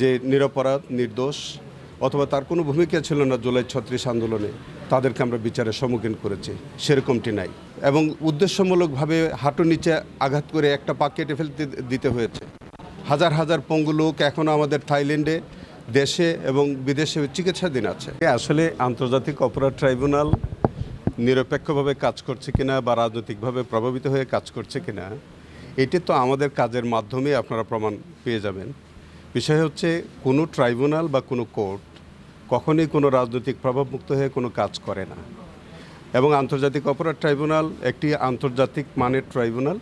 যে নিরপরাধ নির্দোষ অথবা তার কোনো ভূমিকা ছিল না জুলাই ৩৬ আন্দোলনে, তাদেরকে আমরা বিচারের সম্মুখীন করেছি, সেরকমটি নাই। এবং উদ্দেশ্যমূলকভাবে হাঁটুর নিচে আঘাত করে একটা পা কেটে ফেলতে দিতে হয়েছে। হাজার হাজার পঙ্গু লোক এখনও আমাদের থাইল্যান্ডে দেশে এবং বিদেশে চিকিৎসাধীন আছে। আসলে আন্তর্জাতিক অপরাধ ট্রাইব্যুনাল নিরপেক্ষভাবে কাজ করছে কিনা বা রাজনৈতিকভাবে প্রভাবিত হয়ে কাজ করছে কিনা, এটি তো আমাদের কাজের মাধ্যমে আপনারা প্রমাণ পেয়ে যাবেন। বিষয় হচ্ছে কোনো ট্রাইব্যুনাল বা কোনো কোর্ট কখনোই কোনো রাজনৈতিক প্রভাবমুক্ত হয়ে কোনো কাজ করে না। এবং আন্তর্জাতিক অপরাধ ট্রাইব্যুনাল একটি আন্তর্জাতিক মানের ট্রাইব্যুনাল,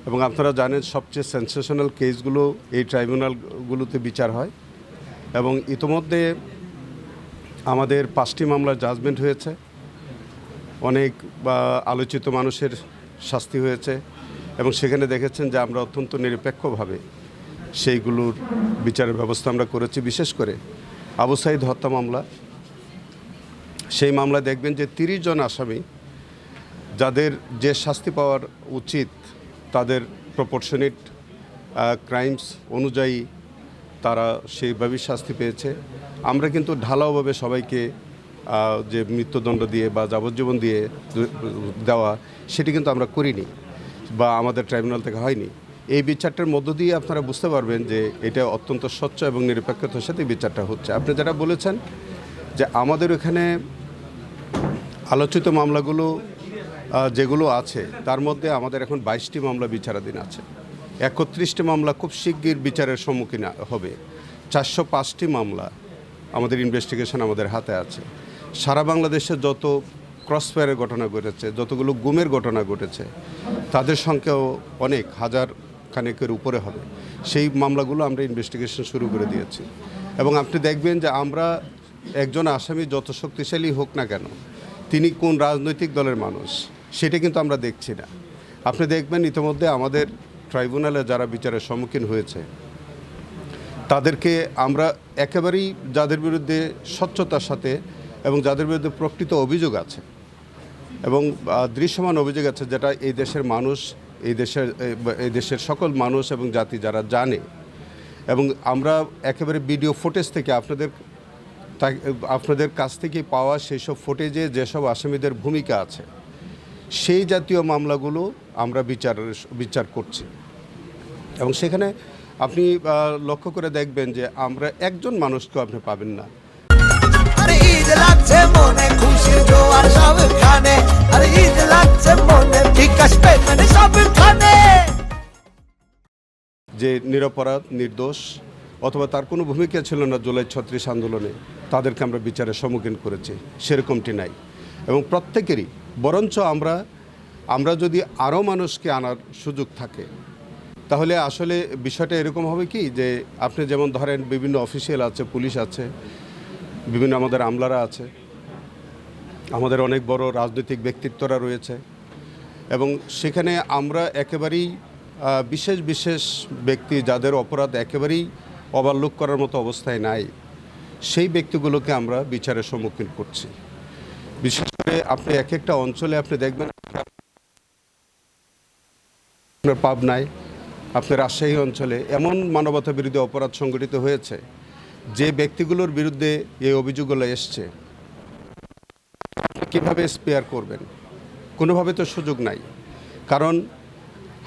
এবং আপনারা জানেন সবচেয়ে সেন্সেশনাল কেসগুলো এই ট্রাইব্যুনালগুলোতে বিচার হয়। এবং ইতোমধ্যে আমাদের 5টি মামলার জাজমেন্ট হয়েছে, অনেক আলোচিত মানুষের শাস্তি হয়েছে, এবং সেখানে দেখেছেন যে আমরা অত্যন্ত নিরপেক্ষভাবে সেইগুলোর বিচারের ব্যবস্থা আমরা করেছি। বিশেষ করে আবু সাঈদ হত্যা মামলা, সেই মামলায় দেখবেন যে 30 জন আসামি যাদের যে শাস্তি পাওয়ার উচিত তাদের প্রপোর্শনেট ক্রাইমস অনুযায়ী তারা সেইভাবেই শাস্তি পেয়েছে। আমরা কিন্তু ঢালাওভাবে সবাইকে যে মৃত্যুদণ্ড দিয়ে বা যাবজ্জীবন দিয়ে দেওয়া সেটি কিন্তু আমরা করিনি বা আমাদের ট্রাইব্যুনাল থেকে হয়নি। এই বিচারটার মধ্য দিয়ে আপনারা বুঝতে পারবেন যে এটা অত্যন্ত স্বচ্ছ এবং নিরপেক্ষতার সাথে বিচারটা হচ্ছে। আপনি যারা বলেছেন যে আমাদের এখানে আলোচিত মামলাগুলো যেগুলো আছে তার মধ্যে আমাদের এখন 22টি মামলা বিচারাধীন আছে, 31টি মামলা খুব শিগগির বিচারের সম্মুখীন হবে, 405টি মামলা আমাদের ইনভেস্টিগেশন আমাদের হাতে আছে। সারা বাংলাদেশে যত ক্রসফায়ারের ঘটনা ঘটেছে, যতগুলো গুমের ঘটনা ঘটেছে, তাদের সংখ্যাও অনেক হাজার খানেকের উপরে হবে। সেই মামলাগুলো আমরা ইনভেস্টিগেশন শুরু করে দিয়েছি। এবং আপনি দেখবেন যে আমরা একজন আসামি যত শক্তিশালী হোক না কেন, তিনি কোন রাজনৈতিক দলের মানুষ সেটা কিন্তু আমরা দেখছি না। আপনি দেখবেন ইতিমধ্যে আমাদের ট্রাইব্যুনালে যারা বিচারের সম্মুখীন হয়েছে তাদেরকে আমরা একেবারেই যাদের বিরুদ্ধে স্বচ্ছতার সাথে এবং যাদের বিরুদ্ধে প্রকৃত অভিযোগ আছে এবং দৃশ্যমান অভিযোগ আছে, যেটা এই দেশের মানুষ, এই দেশের সকল মানুষ এবং জাতি যারা জানে, এবং আমরা একেবারে ভিডিও ফুটেজ থেকে আপনাদের কাছ থেকে পাওয়া সেই সব ফুটেজে যেসব আসামিদের ভূমিকা আছে সেই জাতীয় মামলাগুলো আমরা বিচার করছি। এবং সেখানে আপনি লক্ষ্য করে দেখবেন যে আমরা একজন মানুষকেও আপনি পাবেন না যে নিরপরাধ নির্দোষ অথবা তার কোনো ভূমিকা ছিল না জুলাই ৩৬ আন্দোলনে, তাদেরকে আমরা বিচারের সম্মুখীন করেছি, সেরকমটি নাই। এবং প্রত্যেকেরই বরঞ্চ আমরা যদি আরও মানুষকে আনার সুযোগ থাকে তাহলে আসলে বিষয়টা এরকম হবে কি, যে আপনি যেমন ধরেন বিভিন্ন অফিসিয়াল আছে, পুলিশ আছে, বিভিন্ন আমাদের আমলারা আছে, আমাদের অনেক বড় রাজনৈতিক ব্যক্তিত্বরা রয়েছে, এবং সেখানে আমরা একেবারেই বিশেষ বিশেষ ব্যক্তি যাদের অপরাধ একেবারেই ওভারলুক করার মতো অবস্থায় নাই, সেই ব্যক্তিগুলোকে আমরা বিচারের সম্মুখীন করছি। বিশেষ করে আপনি এক একটা অঞ্চলে আপনি দেখবেন, আপনার পাবনায়, আপনার রাজশাহী অঞ্চলে এমন মানবতা বিরোধী অপরাধ সংঘটিত হয়েছে যে ব্যক্তিগুলোর বিরুদ্ধে এই অভিযোগগুলো এসছে, কীভাবে স্পেয়ার করবেন? কোনোভাবে তো সুযোগ নাই, কারণ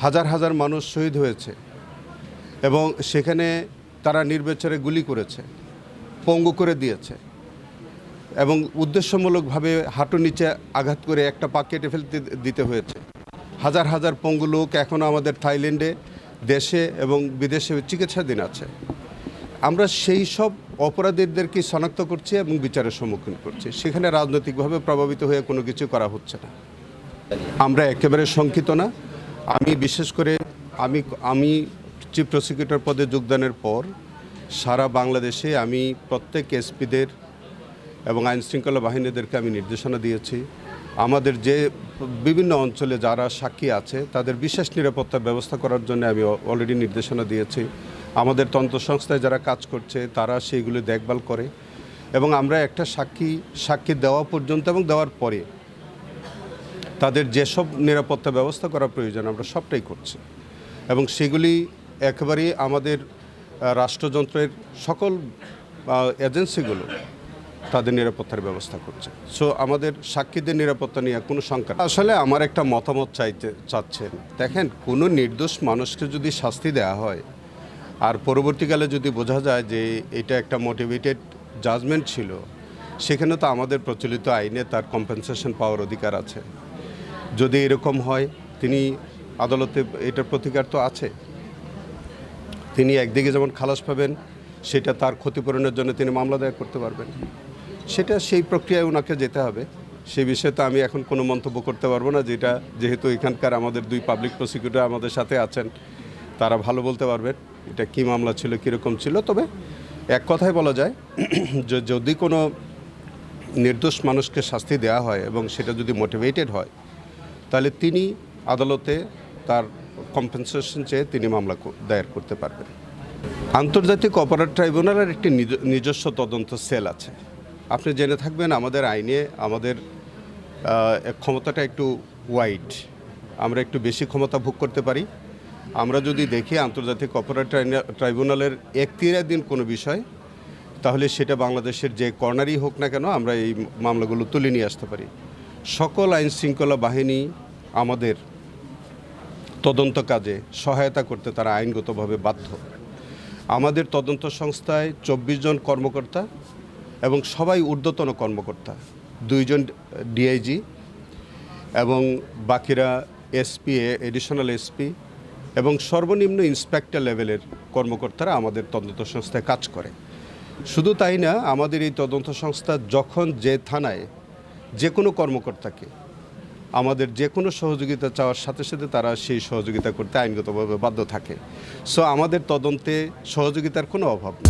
হাজার হাজার মানুষ শহীদ হয়েছে এবং সেখানে তারা নির্বিচারে গুলি করেছে, পঙ্গু করে দিয়েছে, এবং উদ্দেশ্যমূলকভাবে হাঁটুর নিচে আঘাত করে একটা পা কেটে ফেলতে দিতে হয়েছে। হাজার হাজার পঙ্গু লোক এখনও আমাদের থাইল্যান্ডে দেশে এবং বিদেশে চিকিৎসাধীন আছে। আমরা সেই সব অপরাধীদেরকে শনাক্ত করছি এবং বিচারের সম্মুখীন করছি। সেখানে রাজনৈতিকভাবে প্রভাবিত হয়ে কোনো কিছু করা হচ্ছে না। আমরা একেবারে শঙ্কিত না। আমি বিশেষ করে আমি চিফ প্রসিকিউটর পদে যোগদানের পর সারা বাংলাদেশে আমি প্রত্যেক এসপিদের এবং আইনশৃঙ্খলা বাহিনীদেরকে আমি নির্দেশনা দিয়েছি, আমাদের যে বিভিন্ন অঞ্চলে যারা সাক্ষী আছে তাদের বিশেষ নিরাপত্তার ব্যবস্থা করার জন্য আমি অলরেডি নির্দেশনা দিয়েছি। আমাদের তন্ত্র সংস্থায় যারা কাজ করছে তারা সেইগুলো দেখভাল করে, এবং আমরা একটা সাক্ষী দেওয়া পর্যন্ত এবং দেওয়ার পরে তাদের যেসব নিরাপত্তা ব্যবস্থা করা প্রয়োজন আমরা সবটাই করছি, এবং সেগুলি একেবারেই আমাদের রাষ্ট্রযন্ত্রের সকল এজেন্সিগুলো তাদের নিরাপত্তার ব্যবস্থা করছে। সো আমাদের সাক্ষীদের নিরাপত্তা নিয়ে কোনো শঙ্কা নেই। আসলে আমার একটা মতামত চাচ্ছেন, দেখেন কোনো নির্দোষ মানুষকে যদি শাস্তি দেওয়া হয় আর পরবর্তীকালে যদি বোঝা যায় যে এটা একটা মোটিভেটেড জাজমেন্ট ছিল, সেখানে তো আমাদের প্রচলিত আইনে তার কম্পেনসেশন পাওয়ার অধিকার আছে। যদি এরকম হয়, তিনি আদালতে এটার প্রতিকার তো আছে। তিনি একদিকে যেমন খালাস পাবেন, সেটা তার ক্ষতিপূরণের জন্য তিনি মামলা দায়ের করতে পারবেন। সেটা সেই প্রক্রিয়ায় ওনাকে যেতে হবে। সেই বিষয়ে তো আমি এখন কোনো মন্তব্য করতে পারবো না, যেহেতু এখানকার আমাদের 2 পাবলিক প্রসিকিউটর আমাদের সাথে আছেন, তারা ভালো বলতে পারবেন এটা কী মামলা ছিল, কীরকম ছিল। তবে এক কথায় বলা যায় যে যদি কোনো নির্দোষ মানুষকে শাস্তি দেওয়া হয় এবং সেটা যদি মোটিভেটেড হয়, তাহলে তিনি আদালতে তার কম্পেনসেশন চেয়ে তিনি মামলা দায়ের করতে পারবেন। আন্তর্জাতিক অপরাধ ট্রাইব্যুনালের একটি নিজস্ব তদন্ত সেল আছে। আপনি জেনে থাকবেন আমাদের আইনে আমাদের ক্ষমতাটা একটু ওয়াইড, আমরা একটু বেশি ক্ষমতা ভোগ করতে পারি। আমরা যদি দেখি আন্তর্জাতিক অপরাধ ট্রাইব্যুনালের এখতিয়ারাধীন কোনো বিষয়, তাহলে সেটা বাংলাদেশের যে কর্নারই হোক না কেন আমরা এই মামলাগুলো তুলে নিয়ে আসতে পারি। সকল আইন শৃঙ্খলা বাহিনী আমাদের তদন্ত কাজে সহায়তা করতে তারা আইনগতভাবে বাধ্য। আমাদের তদন্ত সংস্থায় 24 জন কর্মকর্তা এবং সবাই ঊর্ধ্বতন কর্মকর্তা, 2 জন ডিআইজি এবং বাকিরা এসপি, এডিশনাল এসপি এবং সর্বনিম্ন ইন্সপেক্টর লেভেলের কর্মকর্তারা আমাদের তদন্ত সংস্থায় কাজ করে। শুধু তাই না, আমাদের এই তদন্ত সংস্থা যখন যে থানায় যে কোনো কর্মকর্তাকে আমাদের যে কোনো সহযোগিতা চাওয়ার সাথে সাথে তারা সেই সহযোগিতা করতে আইনগতভাবে বাধ্য থাকে। সো আমাদের তদন্তে সহযোগিতার কোনো অভাব নেই।